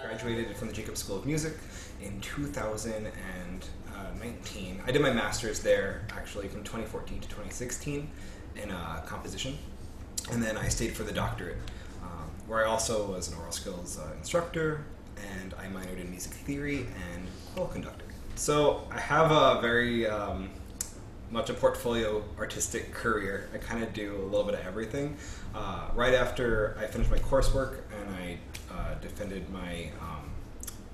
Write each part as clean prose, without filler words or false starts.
Graduated from the Jacob School of Music in 2019. I did my master's there actually from 2014 to 2016 in composition, and then I stayed for the doctorate, where I also was an oral skills instructor, and I minored in music theory and choral conductor. So I have a very much a portfolio artistic career. I kind of do a little bit of everything. Right after I finished my coursework and I defended my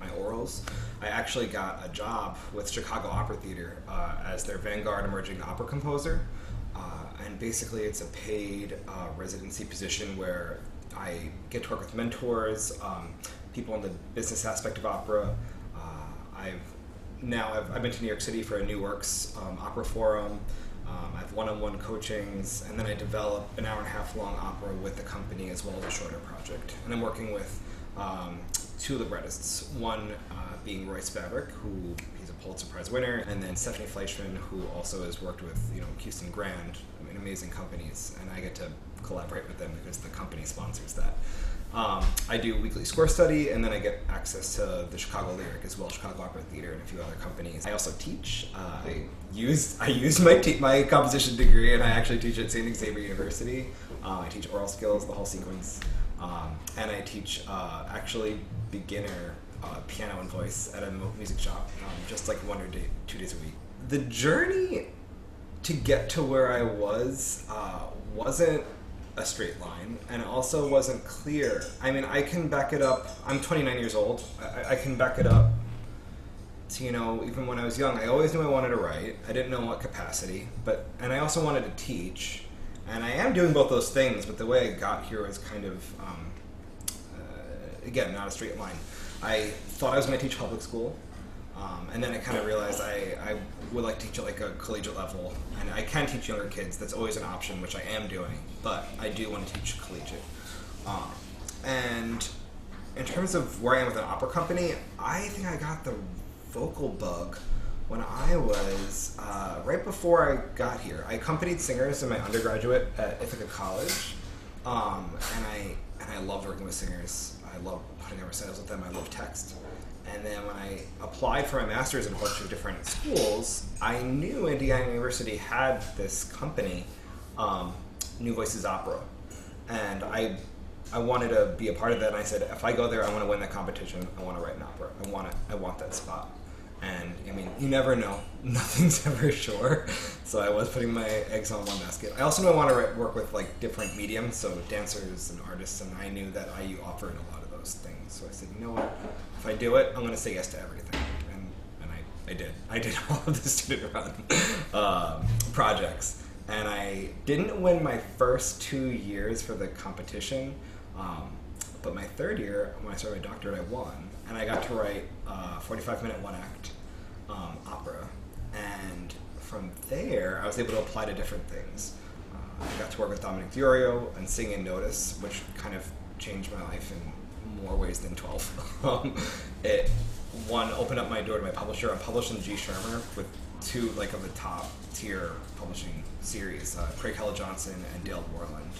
my orals, I actually got a job with Chicago Opera Theater as their Vanguard Emerging Opera Composer. And basically it's a paid residency position where I get to work with mentors, people in the business aspect of opera. I've been to New York City for a New Works opera forum. I have one-on-one coachings, and then I develop an hour-and-a-half long opera with the company as well as a shorter project. And I'm working with two librettists, one being Royce Fabric, who he's a Pulitzer Prize winner, and then Stephanie Fleischman, who also has worked with Houston Grand, amazing companies, and I get to collaborate with them because the company sponsors that. I do weekly score study, and then I get access to the Chicago Lyric as well, Chicago Opera Theater, and a few other companies. I also teach. I use my composition degree, and I actually teach at Xavier University. I teach oral skills, the whole sequence, and I teach actually beginner piano and voice at a music shop, just like 1 or 2 days a week. The journey to get to where I was wasn't a straight line, and it also wasn't clear. I mean, I can back it up. I'm 29 years old. I can back it up to, even when I was young, I always knew I wanted to write. I didn't know in what capacity, and I also wanted to teach. And I am doing both those things, but the way I got here was kind of, again, not a straight line. I thought I was going to teach public school, and then I kind of realized I would like to teach at like a collegiate level, and I can teach younger kids. That's always an option, which I am doing, but I do want to teach collegiate. And in terms of where I am with an opera company, I think I got the vocal bug when I was, right before I got here. I accompanied singers in my undergraduate at Ithaca College, and I loved working with singers. I love putting on recitals with them. I love text. And then when I applied for my master's in a bunch of different schools, I knew Indiana University had this company, New Voices Opera. And I wanted to be a part of that, and I said, if I go there, I want to win that competition. I want to write an opera. I want that spot. And I mean, you never know. Nothing's ever sure. So I was putting my eggs on one basket. I also knew I want to work with like different mediums, so dancers and artists, and I knew that IU offered a lot of those things. So I said, you know what? If I do it, I'm going to say yes to everything. And I did. I did all of the student-run projects. And I didn't win my first 2 years for the competition, but my third year, when I started my doctorate, I won. And I got to write a 45-minute one-act opera. And from there, I was able to apply to different things. I got to work with Dominic Fiorio and sing in Notice, which kind of changed my life in more ways than 12. It opened up my door to my publisher. I'm published in G. Shermer with two of the top tier publishing series, Craig Hella Johnson and Dale Borland.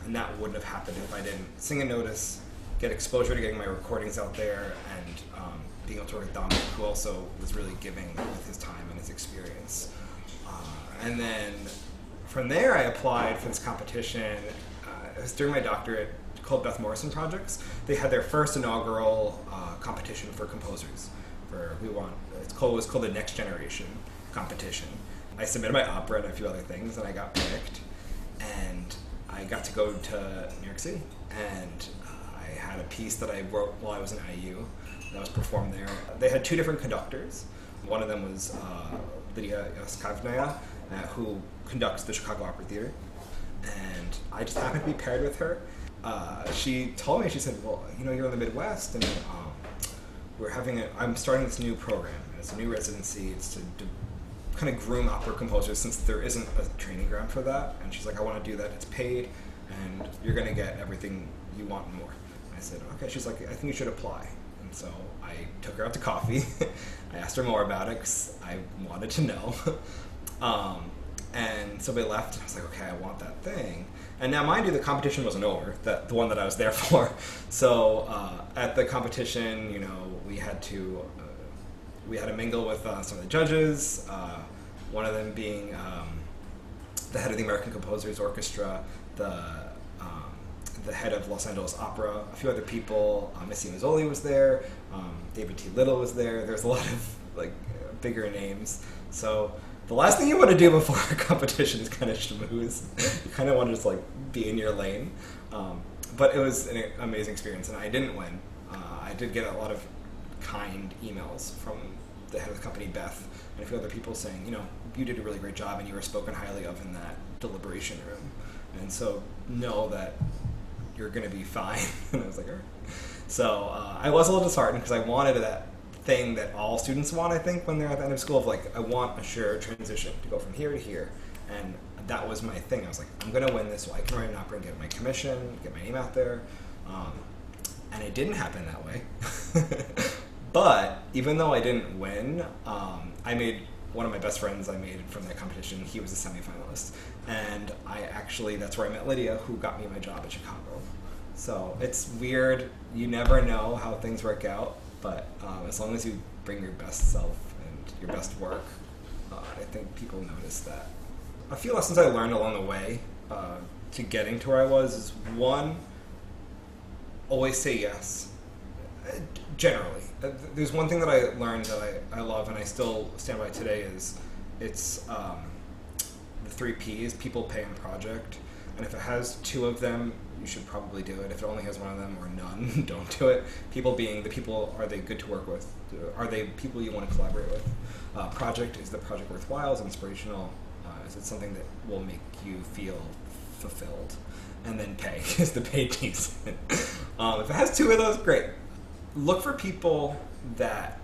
And that wouldn't have happened if I didn't sing in Notice, get exposure to getting my recordings out there, and being able to work with Dominic, who also was really giving with his time and his experience. And then from there, I applied for this competition. It was during my doctorate, called Beth Morrison Projects. They had their first inaugural competition for composers. It was called the Next Generation competition. I submitted my opera and a few other things, and I got picked. And I got to go to New York City, and I had a piece that I wrote while I was in IU that was performed there. They had two different conductors. One of them was Lydia Yaskavnaya, who conducts the Chicago Opera Theater. And I just happened to be paired with her. She told me, she said, well, you're in the Midwest, and I'm starting this new program. It's a new residency. It's to kind of groom opera composers, since there isn't a training ground for that. And she's like, I want to do that. It's paid, and you're going to get everything you want and more. And I said, okay. She's like, I think you should apply. And so I took her out to coffee. I asked her more about it because I wanted to know. And so we left, and I was like, okay, I want that thing. And now, mind you, the competition wasn't over, the one that I was there for. So at the competition, we had to mingle with some of the judges, one of them being the head of the American Composers Orchestra, the head of Los Angeles Opera, a few other people. Missy Mazzoli was there, David T. Little was there. There's a lot of bigger names. So the last thing you want to do before a competition is kind of schmooze. You kind of want to just be in your lane. But it was an amazing experience, and I didn't win. I did get a lot of kind emails from the head of the company, Beth, and a few other people saying, you did a really great job and you were spoken highly of in that deliberation room. And so know that you're going to be fine. And I was like, all right. So I was a little disheartened because I wanted that thing that all students want, I think, when they're at the end of school, of I want a sure transition to go from here to here. And that was my thing. I was like, I'm going to win this so I can write an opera and get my commission, get my name out there. And it didn't happen that way. But even though I didn't win, I made one of my best friends I made from that competition. He was a semifinalist. And that's where I met Lydia, who got me my job at Chicago. So it's weird. You never know how things work out. But as long as you bring your best self and your best work, I think people notice that. A few lessons I learned along the way to getting to where I was is, one, always say yes. Generally. There's one thing that I learned that I love and I still stand by today is it's the 3 Ps, people, pay, and project. And if it has 2 of them, you should probably do it. If it only has 1 of them or none, don't do it. People being the people, are they good to work with? Are they people you want to collaborate with? Project, is the project worthwhile? Is it inspirational? Is it something that will make you feel fulfilled? And then pay, is the pay decent? If it has 2 of those, great. Look for people that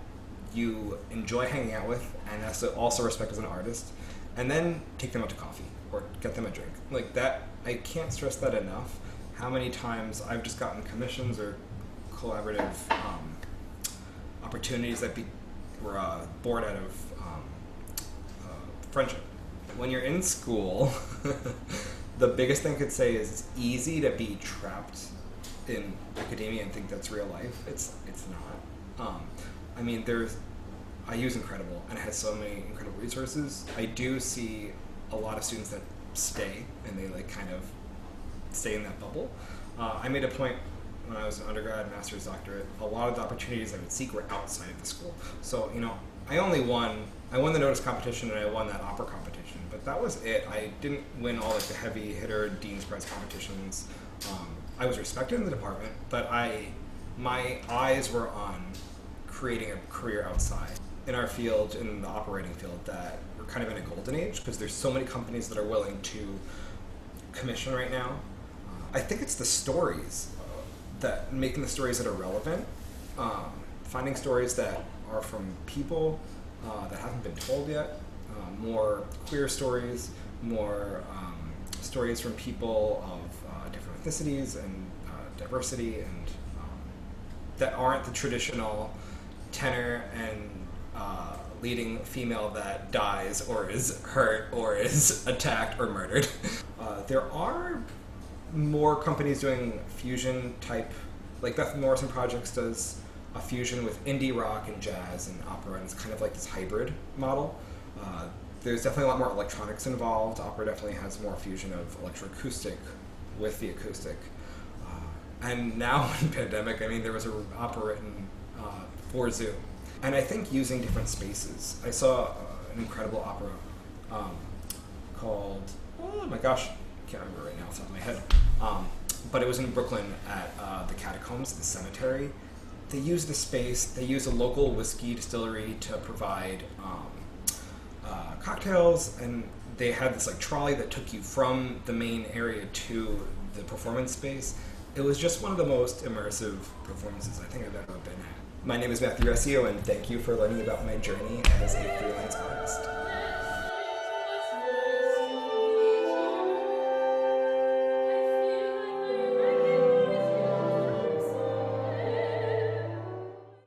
you enjoy hanging out with and also respect as an artist, and then take them out to coffee or get them a drink. That, I can't stress that enough. How many times I've just gotten commissions or collaborative opportunities that were born out of friendship. When you're in school, the biggest thing I could say is it's easy to be trapped in academia and think that's real life. It's not. I use Incredible, and it has so many incredible resources. I do see a lot of students that stay, and they kind of stay in that bubble. I made a point when I was an undergrad, master's, doctorate, a lot of the opportunities I would seek were outside of the school. So, I won the notice competition and I won that opera competition, but that was it. I didn't win all the heavy hitter Dean's Prize competitions. I was respected in the department, but my eyes were on creating a career outside. In our field, in the operating field, that we're kind of in a golden age because there's so many companies that are willing to commission right now. I think it's the stories, making the stories that are relevant, finding stories that are from people that haven't been told yet, more queer stories, more stories from people of different ethnicities and diversity, and that aren't the traditional tenor and leading female that dies or is hurt or is attacked or murdered. There are more companies doing fusion type, like Beth Morrison Projects does a fusion with indie rock and jazz and opera, and it's kind of like this hybrid model. There's definitely a lot more electronics involved. Opera definitely has more fusion of electroacoustic with the acoustic. And now in pandemic, there was an opera written for Zoom. And I think using different spaces. I saw an incredible opera called, oh my gosh, I can't remember right now off the top of my head. But it was in Brooklyn at the Catacombs, the cemetery. They used the space, they used a local whiskey distillery to provide cocktails, and they had this trolley that took you from the main area to the performance space. It was just one of the most immersive performances I think I've ever been at. My name is Recio, and thank you for learning about my journey as a freelance artist.